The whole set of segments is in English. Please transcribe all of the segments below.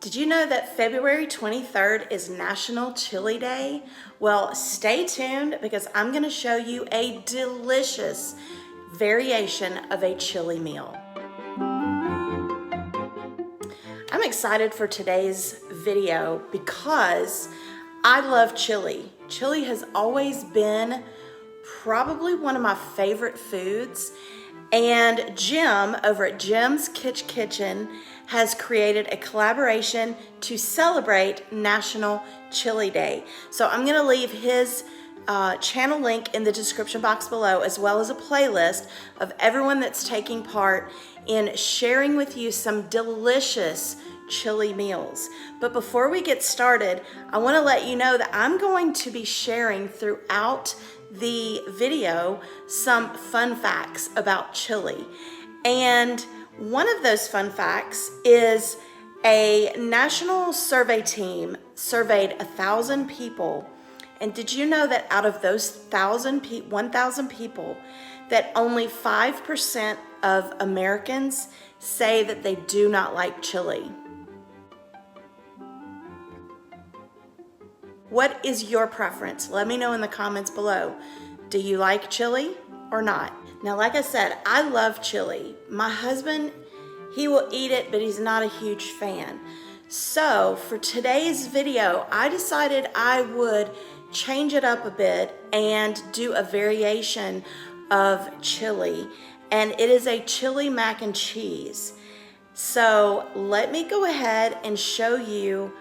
Did you know that February 23rd is National Chili Day? Well, stay tuned because I'm going to show you a delicious variation of a chili meal. I'm excited for today's video because I love chili. Chili has always been probably one of my favorite foods, and Jim over at Jim's Kitchen has created a collaboration to celebrate National Chili Day. So I'm gonna leave his channel link in the description box below, as well as a playlist of everyone that's taking part in sharing with you some delicious chili meals. But before we get started, I wanna let you know that I'm going to be sharing throughout the video some fun facts about chili. And one of those fun facts is a national survey team surveyed 1,000 people. And did you know that out of those 1,000 people, that only 5% of Americans say that they do not like chili? What is your preference? Let me know in the comments below. Do you like chili or not? Now, like I said, I love chili. My husband, he will eat it, but he's not a huge fan. So for today's video, I decided I would change it up a bit and do a variation of chili. And it is a chili mac and cheese. So let me go ahead and show you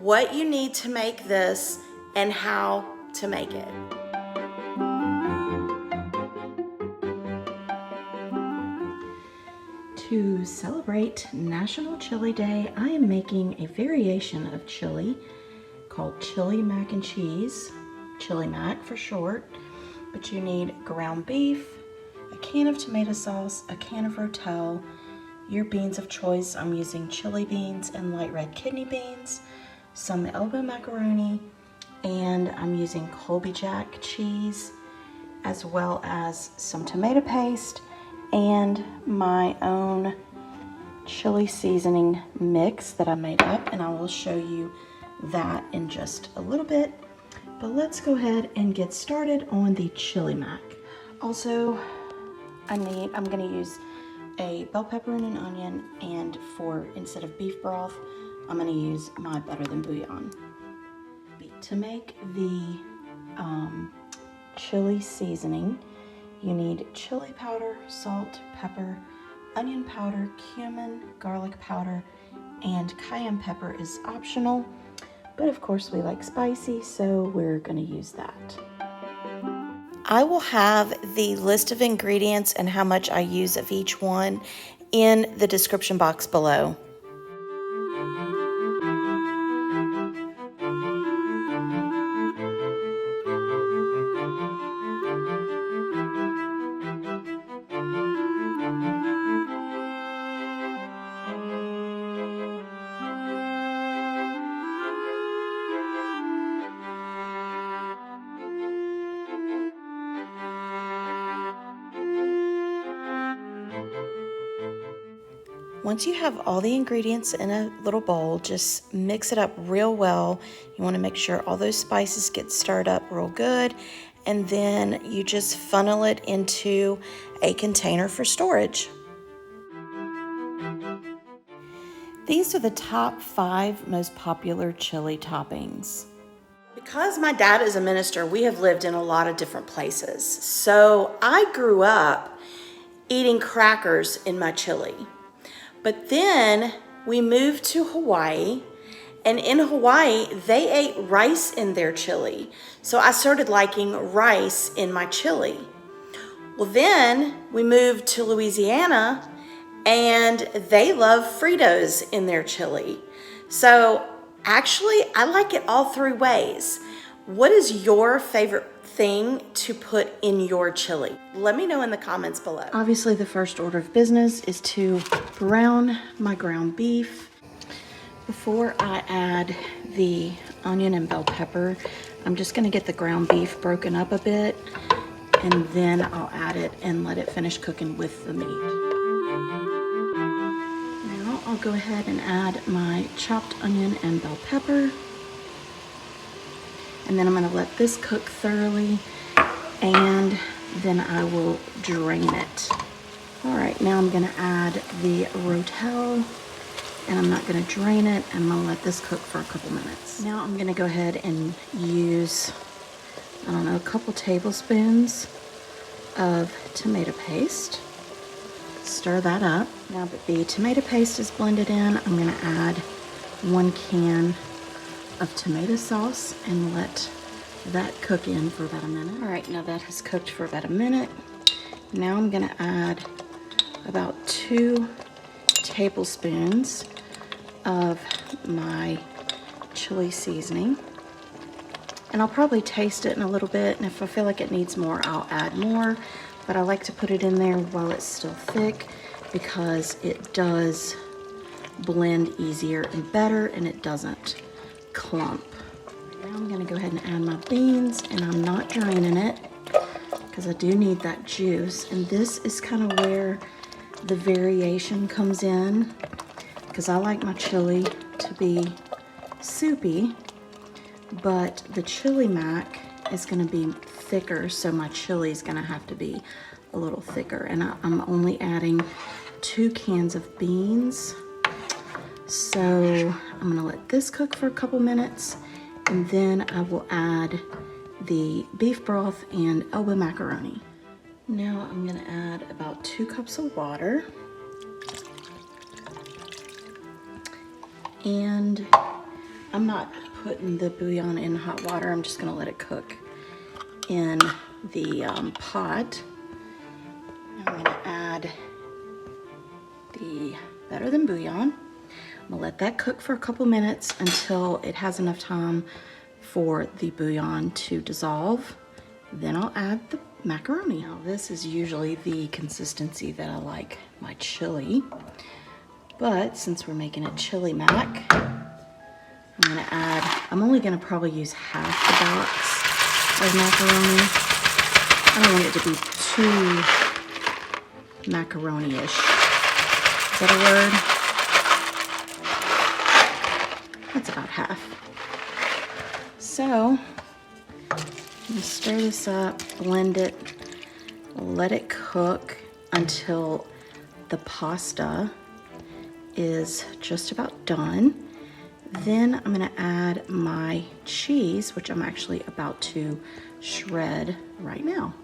what you need to make this and how to make it. To celebrate National Chili Day, I am making a variation of chili called chili mac and cheese, chili mac for short. But you need ground beef, a can of tomato sauce, a can of Rotel, your beans of choice. I'm using chili beans and light red kidney beans, some elbow macaroni, and I'm using Colby Jack cheese, as well as some tomato paste and my own chili seasoning mix that I made up, and I will show you that in just a little bit. But let's go ahead and get started on the chili mac. Also, I'm gonna use a bell pepper and an onion, and instead of beef broth, I'm gonna use my better than bouillon. To make the chili seasoning, you need chili powder, salt, pepper, onion powder, cumin, garlic powder, and cayenne pepper is optional. But of course we like spicy, so we're gonna use that. I will have the list of ingredients and how much I use of each one in the description box below. Once you have all the ingredients in a little bowl, just mix it up real well. You want to make sure all those spices get stirred up real good, and then you just funnel it into a container for storage. These are the top 5 most popular chili toppings. Because my dad is a minister, we have lived in a lot of different places. So I grew up eating crackers in my chili. But then we moved to Hawaii, and in Hawaii, they ate rice in their chili. So I started liking rice in my chili. Well, then we moved to Louisiana, and they love Fritos in their chili. So actually, I like it all 3 ways. What is your favorite thing to put in your chili? Let me know in the comments below. Obviously, the first order of business is to brown my ground beef. Before I add the onion and bell pepper, I'm just gonna get the ground beef broken up a bit, and then I'll add it and let it finish cooking with the meat. Now I'll go ahead and add my chopped onion and bell pepper. And then I'm gonna let this cook thoroughly, and then I will drain it. All right, now I'm gonna add the rotel, and I'm not gonna drain it. I'm gonna let this cook for a couple minutes. Now I'm gonna go ahead and use, I don't know, a couple tablespoons of tomato paste. Stir that up. Now that the tomato paste is blended in, I'm gonna add 1 can of tomato sauce and let that cook in for about a minute. All right, now that has cooked for about a minute. Now I'm gonna add about 2 tablespoons of my chili seasoning. And I'll probably taste it in a little bit, and if I feel like it needs more, I'll add more. But I like to put it in there while it's still thick because it does blend easier and better, and it doesn't clump. Now I'm gonna go ahead and add my beans, and I'm not draining it because I do need that juice. And this is kind of where the variation comes in, because I like my chili to be soupy, but the chili mac is gonna be thicker, so my chili is gonna have to be a little thicker. And I'm only adding 2 cans of beans. So I'm gonna let this cook for a couple minutes, and then I will add the beef broth and elbow macaroni. Now I'm gonna add about 2 cups of water. And I'm not putting the bouillon in hot water. I'm just gonna let it cook in the pot. I'm gonna add the Better Than bouillon. I'm gonna let that cook for a couple minutes until it has enough time for the bouillon to dissolve. Then I'll add the macaroni. Now this is usually the consistency that I like my chili, but since we're making a chili mac, I'm only gonna probably use half the box of macaroni. I don't want it to be too macaroni-ish. Is that a word? That's about half. So, I'm gonna stir this up, blend it, let it cook until the pasta is just about done. Then I'm gonna add my cheese, which I'm actually about to shred right now.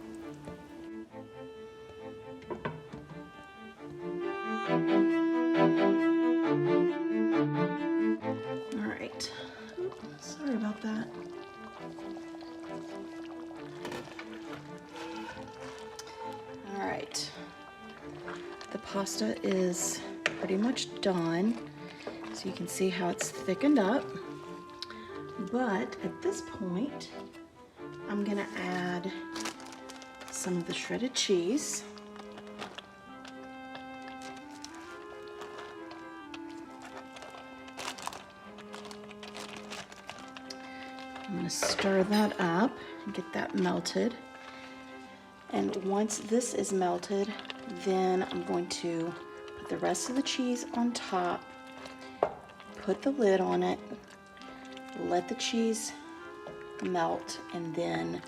All right, sorry about that. All right, the pasta is pretty much done. So you can see how it's thickened up. But at this point, I'm gonna add some of the shredded cheese. I'm gonna stir that up and get that melted. And once this is melted, then I'm going to put the rest of the cheese on top, put the lid on it, let the cheese melt, and then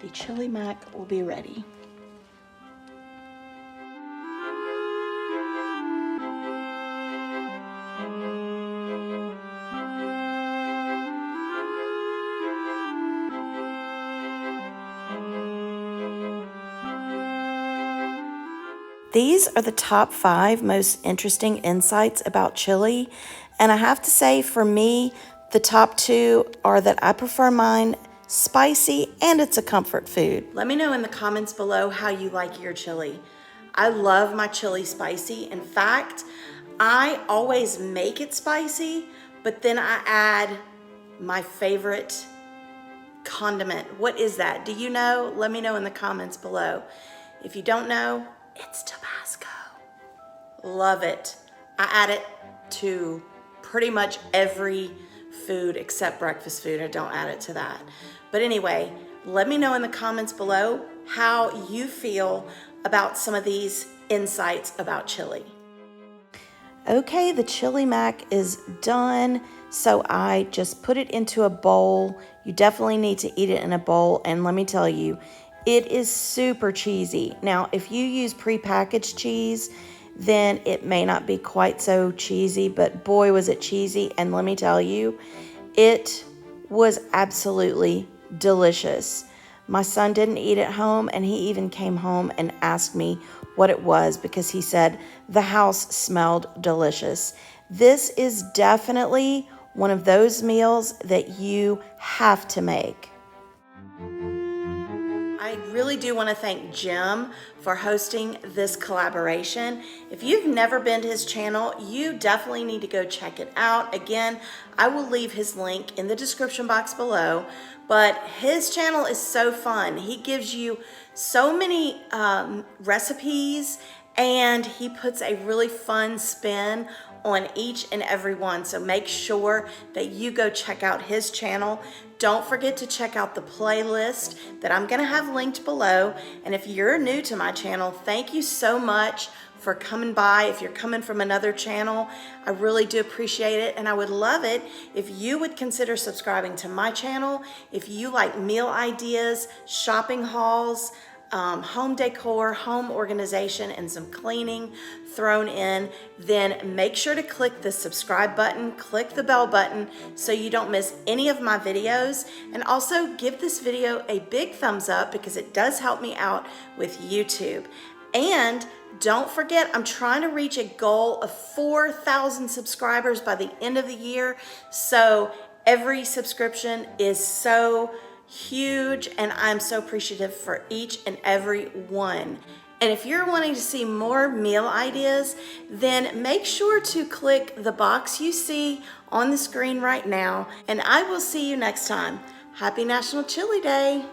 the chili mac will be ready. These are the top 5 most interesting insights about chili. And I have to say, for me, the top 2 are that I prefer mine spicy and it's a comfort food. Let me know in the comments below how you like your chili. I love my chili spicy. In fact, I always make it spicy, but then I add my favorite condiment. What is that? Do you know? Let me know in the comments below. If you don't know, it's Tabasco. Love it. I add it to pretty much every food except breakfast food. I don't add it to that. But anyway, let me know in the comments below how you feel about some of these insights about chili. Okay, the chili mac is done. So I just put it into a bowl. You definitely need to eat it in a bowl. And let me tell you, it is super cheesy. Now, if you use prepackaged cheese, then it may not be quite so cheesy, but boy, was it cheesy. And let me tell you, it was absolutely delicious. My son didn't eat at home, and he even came home and asked me what it was because he said the house smelled delicious. This is definitely one of those meals that you have to make. I really do want to thank Jim for hosting this collaboration. If you've never been to his channel, you definitely need to go check it out. Again, I will leave his link in the description box below, but his channel is so fun. He gives you so many recipes, and he puts a really fun spin on each and every one. So make sure that you go check out his channel. Don't forget to check out the playlist that I'm gonna have linked below. And if you're new to my channel, thank you so much for coming by. If you're coming from another channel, I really do appreciate it. And I would love it if you would consider subscribing to my channel. If you like meal ideas, shopping hauls, home decor, home organization, and some cleaning thrown in, then make sure to click the subscribe button, click the bell button so you don't miss any of my videos, and also give this video a big thumbs up because it does help me out with YouTube. And don't forget, I'm trying to reach a goal of 4,000 subscribers by the end of the year, so every subscription is so huge, and I'm so appreciative for each and every one. And if you're wanting to see more meal ideas, then make sure to click the box you see on the screen right now, and I will see you next time. Happy National Chili Day!